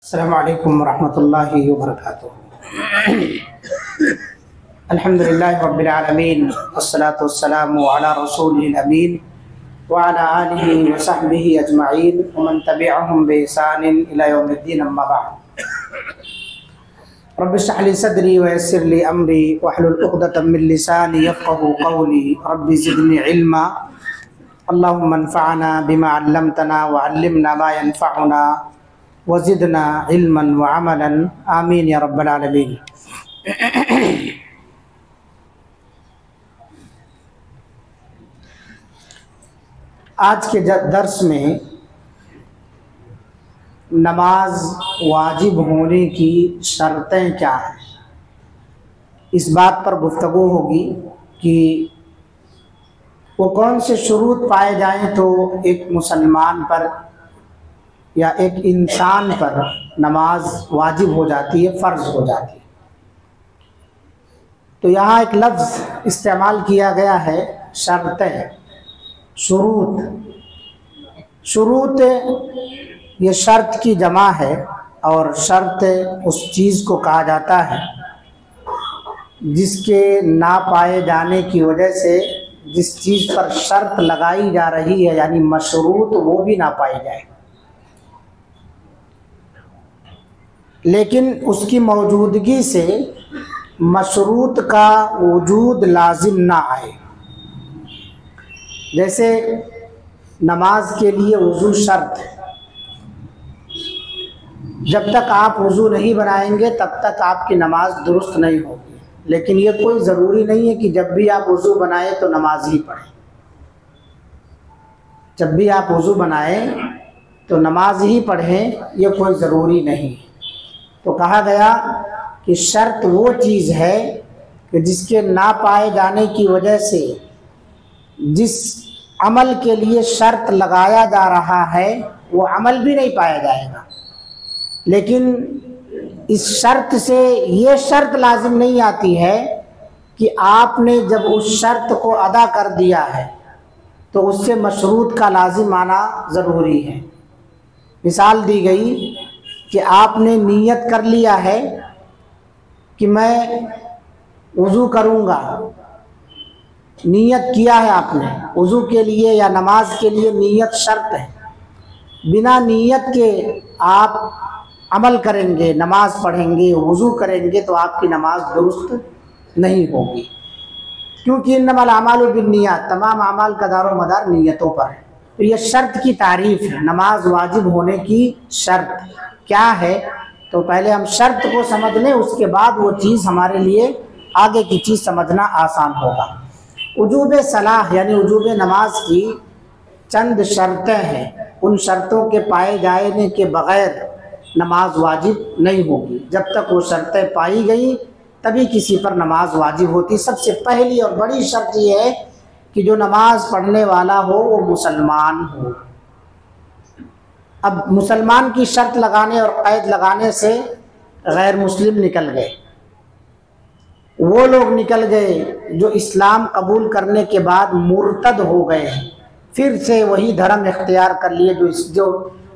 अस्सलामु अलैकुम वरहमतुल्लाहि वबरकातुहू। अल्हम्दुलिल्लाहि रब्बिल आलमीन वस्सलातु वस्सलामु अला रसूलिल अमीन व अला आलिहि व सहबिहि अजमईन व मन तबिअहुम बि ihसानिन इला यौमिद्दीन, अम्मा बअद। रब्बि इश्रह ली सदरी व यस्सिर ली अमरी वहलुल उक़दतम मिन लिसानी यफ़क़हू क़ौली रब्बि ज़िदनी इल्मा अल्लाहुम्मा अन्फ़अना बिमा अल्लमतना व अल्लिमना मा यनफ़अुना वज़िदना इल्मन व अमलन, आमीन या रब्बल आलमीन। आज के दर्स में नमाज वाजिब होने की शर्तें क्या हैं, इस बात पर गुफ्तगू होगी कि वो कौन से शुरूत पाए जाएं तो एक मुसलमान पर या एक इंसान पर नमाज वाजिब हो जाती है, फ़र्ज़ हो जाती है। तो यहाँ एक लफ्ज़ इस्तेमाल किया गया है, शर्तें, शुरूत। शुरूत ये शर्त की जमा है और शर्त उस चीज़ को कहा जाता है जिसके ना पाए जाने की वजह से जिस चीज़ पर शर्त लगाई जा रही है, यानी मशरूत, वो भी ना पाई जाए लेकिन उसकी मौजूदगी से मशरूत का वजूद लाजिम ना आए। जैसे नमाज के लिए वज़ू शर्त है, जब तक आप वज़ू नहीं बनाएंगे तब तक आपकी नमाज दुरुस्त नहीं होगी। लेकिन ये कोई ज़रूरी नहीं है कि जब भी आप वज़ू बनाएं तो नमाज ही पढ़ें। जब भी आप वज़ू बनाएं तो नमाज ही पढ़ें, ये कोई ज़रूरी नहीं। तो कहा गया कि शर्त वो चीज़ है कि जिसके ना पाए जाने की वजह से जिस अमल के लिए शर्त लगाया जा रहा है वो अमल भी नहीं पाया जाएगा। लेकिन इस शर्त से ये शर्त लाजिम नहीं आती है कि आपने जब उस शर्त को अदा कर दिया है तो उससे मशरूत का लाजिम आना ज़रूरी है। मिसाल दी गई कि आपने नीयत कर लिया है कि मैं वज़ू करूँगा, नीयत किया है आपने वज़ू के लिए या नमाज के लिए, नीयत शर्त है। बिना नीयत के आप अमल करेंगे, नमाज पढ़ेंगे, वज़ू करेंगे तो आपकी नमाज दुरुस्त नहीं होगी, क्योंकि इन्नमल अमालु बिन्नियात, तमाम अमाल का दारो मदार नीयतों पर है। तो यह शर्त की तारीफ़ है, नमाज वाजिब होने की शर्त क्या है। तो पहले हम शर्त को समझ लें, उसके बाद वो चीज़ हमारे लिए आगे की चीज़ समझना आसान होगा। वजूब सलाह यानी वजूब नमाज की चंद शर्तें हैं। उन शर्तों के पाए जाने के बग़ैर नमाज वाजिब नहीं होगी। जब तक वो शर्तें पाई गई तभी किसी पर नमाज वाजिब होती। सबसे पहली और बड़ी शर्त ये है कि जो नमाज पढ़ने वाला हो वो मुसलमान हो। अब मुसलमान की शर्त लगाने और क़ैद लगाने से गैर मुस्लिम निकल गए, वो लोग निकल गए जो इस्लाम कबूल करने के बाद मुर्तद हो गए, फिर से वही धर्म इख्तियार कर लिए जो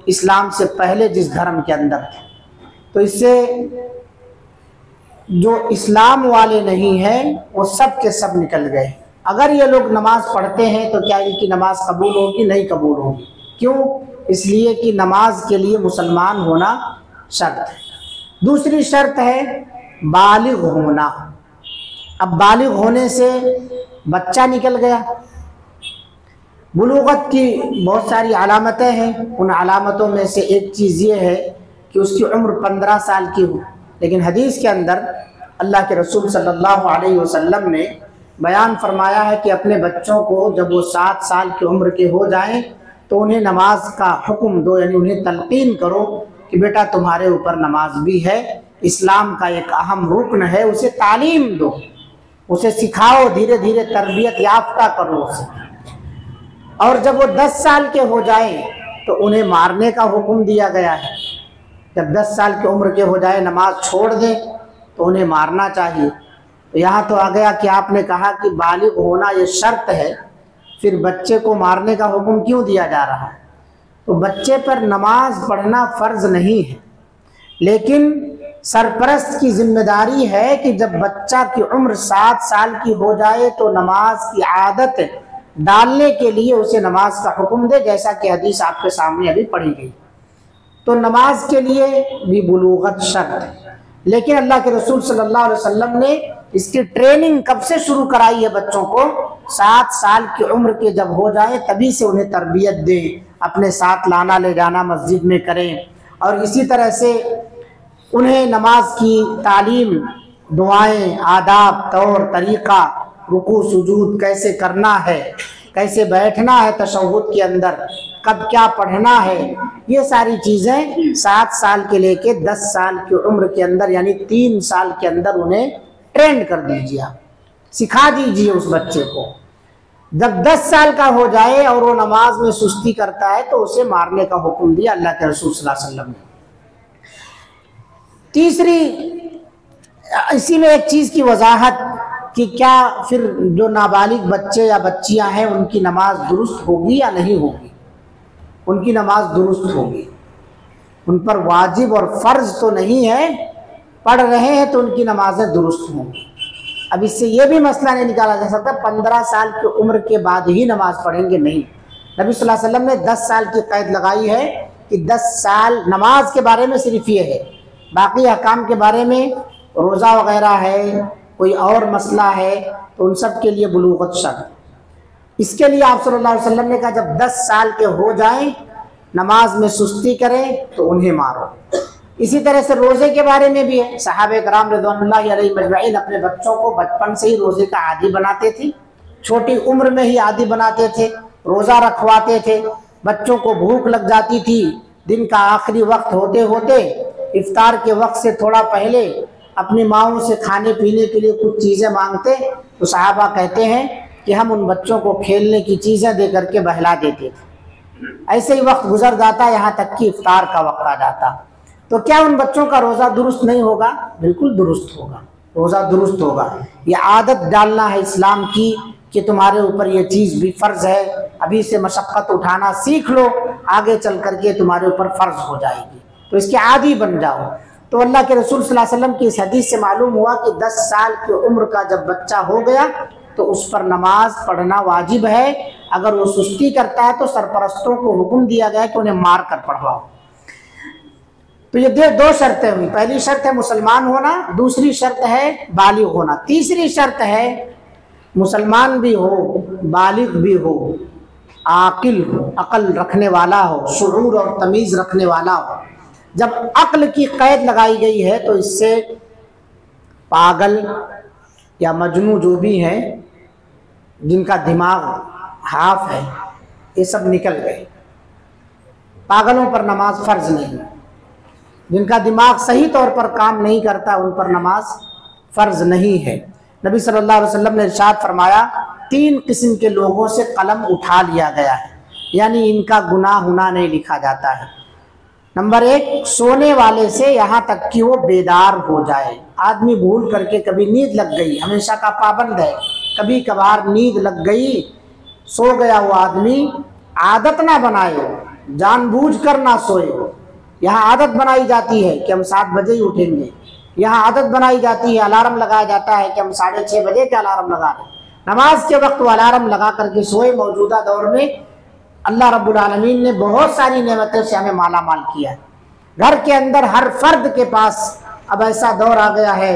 इस्लाम से पहले जिस धर्म के अंदर थे। तो इससे जो इस्लाम वाले नहीं हैं वो सब के सब निकल गए। अगर ये लोग नमाज पढ़ते हैं तो क्या इनकी नमाज कबूल होगी? नहीं कबूल होगी। क्यों? इसलिए कि नमाज के लिए मुसलमान होना शर्त है। दूसरी शर्त है बालिग होना। अब बालिग होने से बच्चा निकल गया। बुलूगत की बहुत सारी अलामतें हैं, उन अलामतों में से एक चीज़ ये है कि उसकी उम्र 15 साल की हो। लेकिन हदीस के अंदर अल्लाह के रसूल सल्लल्लाहु अलैहि वसल्लम ने बयान फरमाया है कि अपने बच्चों को जब वो 7 साल की उम्र के हो जाएं तो उन्हें नमाज का हुक्म दो, यानी उन्हें तलकीन करो कि बेटा तुम्हारे ऊपर नमाज भी है, इस्लाम का एक अहम रुकन है, उसे तालीम दो, उसे सिखाओ, धीरे धीरे तरबियत याफ्ता करो उसे। और जब वो 10 साल के हो जाए तो उन्हें मारने का हुक्म दिया गया है। जब 10 साल की उम्र के हो जाए, नमाज छोड़ दें तो उन्हें मारना चाहिए। तो यहाँ तो आ गया कि आपने कहा कि बालिग होना ये शर्त है, फिर बच्चे को मारने का हुक्म क्यों दिया जा रहा है? तो बच्चे पर नमाज पढ़ना फ़र्ज़ नहीं है, लेकिन सरपरस्त की जिम्मेदारी है कि जब बच्चा की उम्र 7 साल की हो जाए तो नमाज की आदत डालने के लिए उसे नमाज का हुक्म दे, जैसा कि हदीस आपके सामने अभी पढ़ी गई। तो नमाज के लिए भी बुलूगत शर्त है, लेकिन अल्लाह के रसूल सल्लल्लाहु अलैहि वसल्लम ने इसकी ट्रेनिंग कब से शुरू कराई है? बच्चों को 7 साल की उम्र के जब हो जाए तभी से उन्हें तरबियत दें, अपने साथ लाना ले जाना मस्जिद में करें, और इसी तरह से उन्हें नमाज की तालीम, दुआएं, आदाब, तौर तरीक़ा, रुकू सुजूद कैसे करना है, कैसे बैठना है तशहुद के अंदर, कब क्या पढ़ना है, ये सारी चीज़ें 7 साल के लेके 10 साल की उम्र के अंदर यानी 3 साल के अंदर उन्हें ट्रेंड कर दीजिए, सिखा दीजिए उस बच्चे को। जब 10 साल का हो जाए और वो नमाज में सुस्ती करता है तो उसे मारने का हुक्म दिया अल्लाह के रसूल सल्लल्लाहु अलैहि वसल्लम ने। तीसरी, इसी में एक चीज़ की वजाहत कि क्या फिर जो नाबालिग बच्चे या बच्चियां हैं उनकी नमाज दुरुस्त होगी या नहीं होगी? उनकी नमाज दुरुस्त होगी, उन पर वाजिब और फ़र्ज तो नहीं है, पढ़ रहे हैं तो उनकी नमाजें दुरुस्त होंगी। अब इससे ये भी मसला नहीं निकाला जा सकता 15 साल की उम्र के बाद ही नमाज पढ़ेंगे, नहीं। नबी सल्लल्लाहु अलैहि वसल्लम ने 10 साल की कैद लगाई है कि 10 साल नमाज के बारे में सिर्फ ये है, बाकी अहकाम के बारे में रोज़ा वगैरह है, कोई और मसला है, तो उन सब के लिए बुलूगत शर्त। इसके लिए आप सल्लल्लाहु अलैहि वसल्लम ने कहा जब 10 साल के हो जाएं, नमाज में सुस्ती करें तो उन्हें मारो। इसी तरह से रोज़े के बारे में भी है, सहाबे कराम रिज़वानुल्लाहि अलैहिम अजमईन अपने बच्चों को बचपन से ही रोज़े का आदी बनाते थे, छोटी उम्र में ही आदी बनाते थे, रोज़ा रखवाते थे। बच्चों को भूख लग जाती थी, दिन का आखिरी वक्त होते होते इफ्तार के वक्त से थोड़ा पहले अपनी माओं से खाने पीने के लिए कुछ चीज़ें मांगते, तो सहाबा कहते हैं कि हम उन बच्चों को खेलने की चीज़ें दे करके बहला देते थे। ऐसे ही वक्त गुजर जाता, यहाँ तक कि इफ्तार का वक्त आ जाता। तो क्या उन बच्चों का रोज़ा दुरुस्त नहीं होगा? बिल्कुल दुरुस्त होगा, रोज़ा दुरुस्त होगा। ये आदत डालना है इस्लाम की कि तुम्हारे ऊपर ये चीज़ भी फ़र्ज़ है, अभी से मशक्क़त उठाना सीख लो, आगे चल करके तुम्हारे ऊपर फ़र्ज़ हो जाएगी, तो इसके आदी बन जाओ। तो अल्लाह के रसूल सल्लल्लाहु अलैहि वसल्लम की इस हदीस से मालूम हुआ कि 10 साल की उम्र का जब बच्चा हो गया तो उस पर नमाज पढ़ना वाजिब है। अगर वो सुस्ती करता है तो सरपरस्तों को हुक्म दिया गया कि उन्हें मार कर पढ़वाओ। तो ये 2 शर्तें हुई, पहली शर्त है मुसलमान होना, दूसरी शर्त है बालिग होना, तीसरी शर्त है मुसलमान भी हो, बालिग भी हो, आकिल हो, अकल रखने वाला हो, शुऊर और तमीज़ रखने वाला हो। जब अक्ल की कैद लगाई गई है तो इससे पागल या मजनू जो भी हैं, जिनका दिमाग हाफ है, ये सब निकल गए। पागलों पर नमाज फ़र्ज नहीं, जिनका दिमाग सही तौर पर काम नहीं करता उन पर नमाज फ़र्ज नहीं है। नबी सल्लल्लाहु अलैहि वसल्लम ने इरशाद फरमाया 3 किस्म के लोगों से कलम उठा लिया गया है, यानी इनका गुनाह होना नहीं लिखा जाता है। नंबर 1, सोने वाले से यहाँ तक कि वो बेदार हो जाए। आदमी भूल करके कभी नींद लग गई, हमेशा का पाबंद है, कभी कभार नींद लग गई, सो गया वो आदमी, आदत ना बनाए, जानबूझकर ना सोए। यहाँ आदत बनाई जाती है कि हम 7 बजे ही उठेंगे, यहाँ आदत बनाई जाती है, अलार्म लगाया जाता है कि हम 6:30 बजे के अलार्म लगा रहे, नमाज के वक्त वो अलार्म लगा करके सोए। मौजूदा दौर में अल्लाह रब्बुल आलमीन ने बहुत सारी नेमतों से हमें माला माल किया है। घर के अंदर हर फर्द के पास अब ऐसा दौर आ गया है,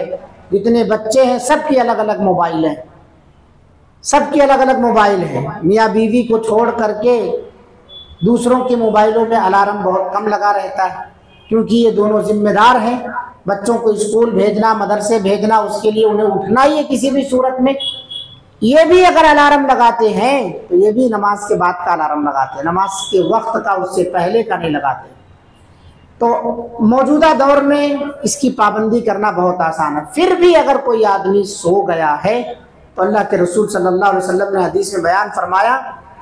जितने बच्चे हैं सबकी अलग अलग मोबाइल है, सबकी अलग अलग मोबाइल है। मियाँ बीवी को छोड़ करके दूसरों के मोबाइलों में अलार्म बहुत कम लगा रहता है, क्योंकि ये दोनों जिम्मेदार हैं। बच्चों को स्कूल भेजना, मदरसे भेजना, उसके लिए उन्हें उठना ही है किसी भी सूरत में। ये भी अगर अलार्म लगाते हैं तो ये भी नमाज के बाद का अलार्म लगाते हैं, नमाज के वक्त का उससे पहले का नहीं लगाते। तो मौजूदा दौर में इसकी पाबंदी करना बहुत आसान है। फिर भी अगर कोई आदमी सो गया है तो अल्लाह के रसूल सल्लल्लाहु अलैहि वसल्लम ने हदीस में बयान फरमाया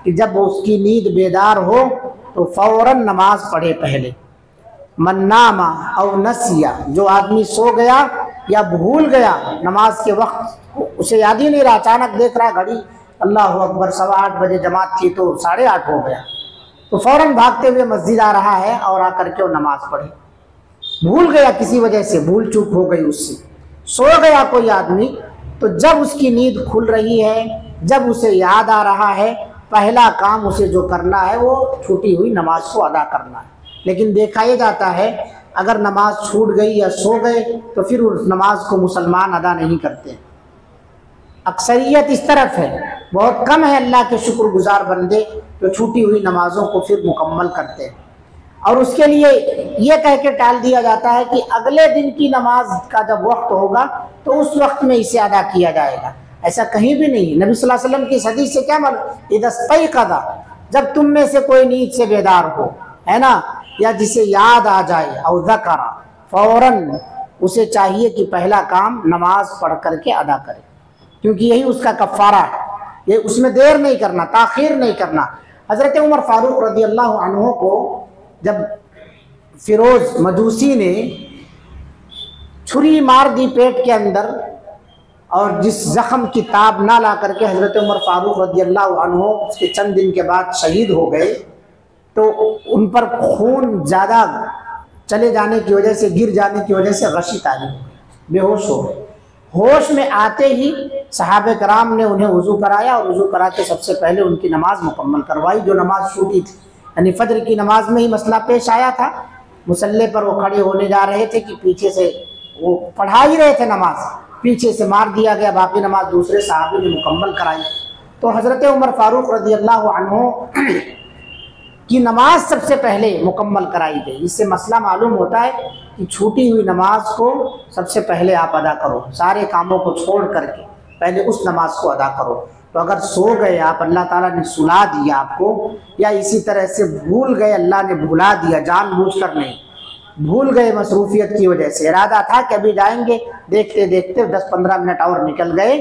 कि जब उसकी नींद बेदार हो तो फौरन नमाज पढ़े पहले। मन्नामा और नसिया, जो आदमी सो गया या भूल गया नमाज के वक्त, उसे याद ही नहीं रहा, अचानक देख रहा है घड़ी, अल्लाह अकबर 8:15 बजे जमात थी तो 8:30 हो गया, तो फौरन भागते हुए मस्जिद आ रहा है और आकर के वो नमाज पढ़े। भूल गया, किसी वजह से भूल चूक हो गई उससे, सो गया कोई आदमी, तो जब उसकी नींद खुल रही है, जब उसे याद आ रहा है, पहला काम उसे जो करना है वो छूटी हुई नमाज को अदा करना है। लेकिन देखा यह जाता है अगर नमाज छूट गई या सो गए तो फिर उस नमाज को मुसलमान अदा नहीं करते। अक्सरियत इस तरफ है, बहुत कम है अल्लाह के शुक्रगुजार बंदे जो छूटी हुई नमाजों को फिर मुकम्मल करते हैं। और उसके लिए ये कह के टाल दिया जाता है कि अगले दिन की नमाज का जब वक्त होगा तो उस वक्त में इसे अदा किया जाएगा। ऐसा कहीं भी नहीं। नबी सल्लल्लाहु अलैहि वसल्लम की हदीस से क्या मालूम, इदस्तयक़ज़, जब तुम में से कोई नींद से बेदार हो, है ना, या जिसे याद आ जाए, और ज़करा, फौरन उसे चाहिए कि पहला काम नमाज पढ़ करके अदा करे, क्योंकि यही उसका कफ़ारा है। ये उसमें देर नहीं करना, ताख़ीर नहीं करना। हज़रत उमर फ़ारूक रज़ियल्लाहु अन्हु को जब फिरोज मजूसी ने छुरी मार दी पेट के अंदर, और जिस जख्म की ताब ना ला करके हज़रत उमर फ़ारूक रज़ियल्लाहु अन्हु उसके चंद दिन के बाद शहीद हो गए, तो उन पर खून ज़्यादा चले जाने की वजह से, गिर जाने की वजह से गशी तारी हो गई, बेहोश हो गए। होश में आते ही सहाबे कराम ने उन्हें वज़ू कराया और वज़ू करा के सबसे पहले उनकी नमाज मुकम्मल करवाई जो नमाज छूटी थी। यानी फजर की नमाज में ही मसला पेश आया था, मुसल्ले पर वो खड़े होने जा रहे थे कि पीछे से वो पढ़ा ही रहे थे नमाज, पीछे से मार दिया गया, बाकी नमाज दूसरे सहाबी ने मुकम्मल कराई। तो हज़रत उमर फ़ारूक रज़ियल्लाहु अन्हु की नमाज सबसे पहले मुकम्मल कराई गई। इससे मसला मालूम होता है कि छूटी हुई नमाज को सबसे पहले आप अदा करो, सारे कामों को छोड़ करके पहले उस नमाज को अदा करो। तो अगर सो गए आप, अल्लाह ताला ने सुला दिया आपको, या इसी तरह से भूल गए, अल्लाह ने भुला दिया, जानबूझकर नहीं, भूल गए मसरूफियत की वजह से, इरादा था कि अभी जाएंगे, देखते देखते 10-15 मिनट और निकल गए,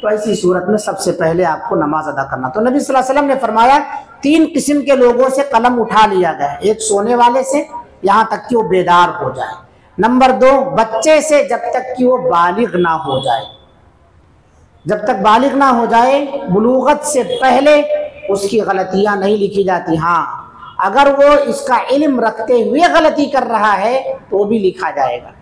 तो ऐसी सूरत में सबसे पहले आपको नमाज अदा करना। तो नबी सल्लल्लाहु अलैहि वसल्लम ने फरमाया 3 किस्म के लोगों से कलम उठा लिया गया, एक सोने वाले से यहाँ तक कि वो बेदार हो जाए, नंबर 2 बच्चे से जब तक कि वो बालिग ना हो जाए, जब तक बालिग ना हो जाए, बुलूगत से पहले उसकी गलतियां नहीं लिखी जाती। हाँ, अगर वो इसका इल्म रखते हुए गलती कर रहा है तो वो भी लिखा जाएगा,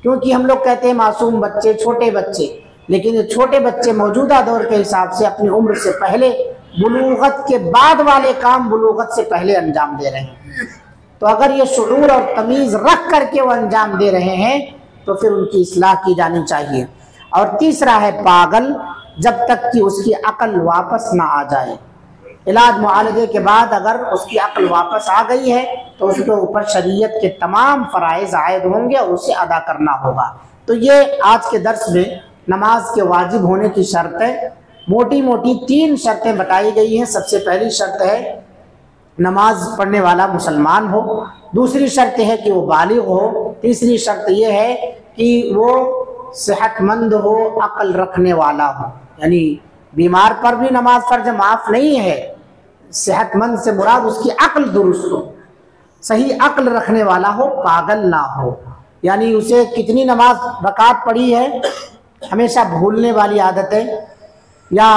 क्योंकि हम लोग कहते हैं मासूम बच्चे, छोटे बच्चे, लेकिन ये छोटे बच्चे मौजूदा दौर के हिसाब से अपनी उम्र से पहले, बुलूगत के बाद वाले काम बुलूगत से पहले अंजाम दे रहे हैं। तो अगर ये शुऊर और तमीज़ रख करके वो अंजाम दे रहे हैं तो फिर उनकी इस्लाह की जानी चाहिए। और तीसरा है पागल, जब तक कि उसकी अक्ल वापस ना आ जाए। इलाज मुआलजे के बाद अगर उसकी अक्ल वापस आ गई है तो उसके ऊपर शरीयत के तमाम फ़राइज़ आयद होंगे और उसे अदा करना होगा। तो ये आज के दर्स में नमाज के वाजिब होने की शर्तें, मोटी मोटी 3 शर्तें बताई गई हैं। सबसे पहली शर्त है नमाज पढ़ने वाला मुसलमान हो, दूसरी शर्त है कि वो बालिग हो, तीसरी शर्त ये है कि वो सेहतमंद हो, अक्ल रखने वाला हो। यानी बीमार पर भी नमाज फर्ज माफ़ नहीं है, सेहतमंद से मुराद उसकी अक्ल दुरुस्त हो, सही अक्ल रखने वाला हो, पागल ना हो। यानी उसे कितनी नमाज रकात पढ़ी है, हमेशा भूलने वाली आदत है, या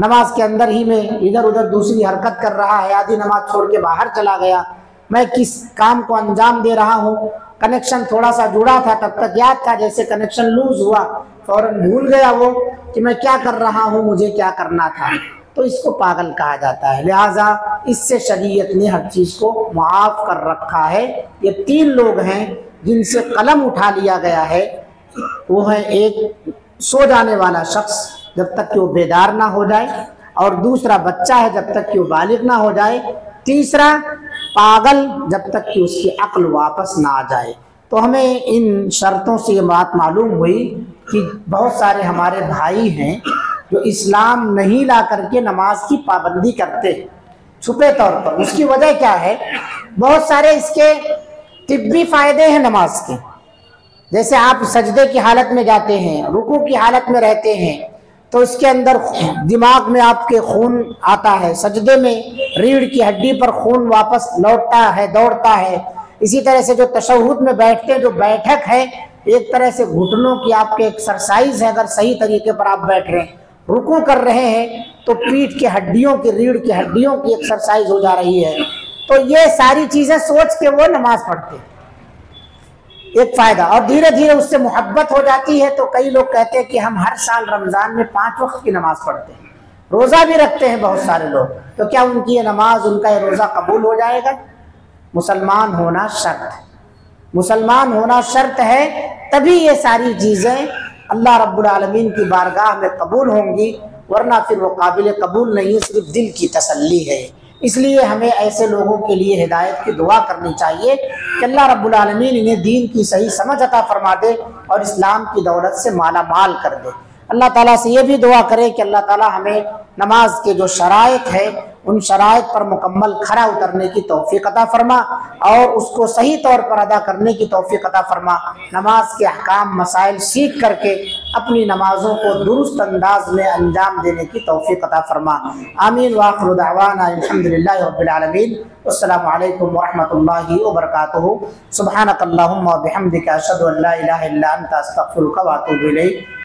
नमाज के अंदर ही में इधर उधर दूसरी हरकत कर रहा है, आधी नमाज छोड़ के बाहर चला गया, मैं किस काम को अंजाम दे रहा हूँ, कनेक्शन थोड़ा सा जुड़ा था तब तक याद था, जैसे कनेक्शन लूज हुआ फौरन भूल गया वो कि मैं क्या कर रहा हूँ, मुझे क्या करना था, तो इसको पागल कहा जाता है। लिहाजा इससे शरीयत ने हर चीज़ को मुआफ़ कर रखा है। ये 3 लोग हैं जिनसे कलम उठा लिया गया है। वो है एक सो जाने वाला शख्स जब तक कि वो बेदार ना हो जाए, और दूसरा बच्चा है जब तक कि वो बालिग ना हो जाए, तीसरा पागल जब तक कि उसकी अक्ल वापस ना आ जाए। तो हमें इन शर्तों से ये बात मालूम हुई कि बहुत सारे हमारे भाई हैं जो इस्लाम नहीं ला करके नमाज की पाबंदी करते छुपे तौर पर। उसकी वजह क्या है? बहुत सारे इसके तिब्बी फ़ायदे हैं नमाज के। जैसे आप सजदे की हालत में जाते हैं, रुकू की हालत में रहते हैं, तो इसके अंदर दिमाग में आपके खून आता है, सजदे में रीढ़ की हड्डी पर खून वापस लौटता है, दौड़ता है। इसी तरह से जो तशहुद में बैठते हैं, जो बैठक है, एक तरह से घुटनों की आपके एक्सरसाइज है। अगर सही तरीके पर आप बैठ रहे हैं, रुकू कर रहे हैं, तो पीठ की हड्डियों की, रीढ़ की हड्डियों की एक्सरसाइज हो जा रही है। तो ये सारी चीज़ें सोच के वो नमाज पढ़ते हैं। एक फ़ायदा। और धीरे धीरे उससे मोहब्बत हो जाती है। तो कई लोग कहते हैं कि हम हर साल रमज़ान में 5 वक्त की नमाज़ पढ़ते हैं, रोज़ा भी रखते हैं बहुत सारे लोग, तो क्या उनकी ये नमाज, उनका ये रोज़ा कबूल हो जाएगा? मुसलमान होना शर्त है, मुसलमान होना शर्त है, तभी ये सारी चीज़ें अल्लाह रब्बुल आलमीन की बारगाह में कबूल होंगी, वरना फिर वो काबिल कबूल नहीं है, सिर्फ दिल की तसल्ली है। इसलिए हमें ऐसे लोगों के लिए हिदायत की दुआ करनी चाहिए कि अल्लाह रब्बुल आलमीन इन्हें दीन की सही समझ अता फरमा दे और इस्लाम की दौलत से माला माल कर दे। अल्लाह ताला से ये भी दुआ करे कि अल्लाह ताला हमें नमाज के जो शराइत है उन शराइत पर मुकम्मल खरा उतरने की तौफीक अता फरमा और उसको सही तौर पर अदा करने की तौफीक अता फरमा। नमाज के अहकाम मसाइल सीख करके अपनी नमाजों को दुरुस्त अंदाज में अंजाम देने की तौफीक अता फरमा। आमीन। व आखिरु दअवाना अल्हम्दुलिल्लाहि रब्बिल आलमीन। अस्सलामु अलैकुम व रहमतुल्लाहि व बरकातुहू। सुब्हानकल्लाहुम्मा व बिहम्दिका अशहदु अन ला इलाहा इल्ला अंता अस्तगफिरुका व अतूबु इलैक।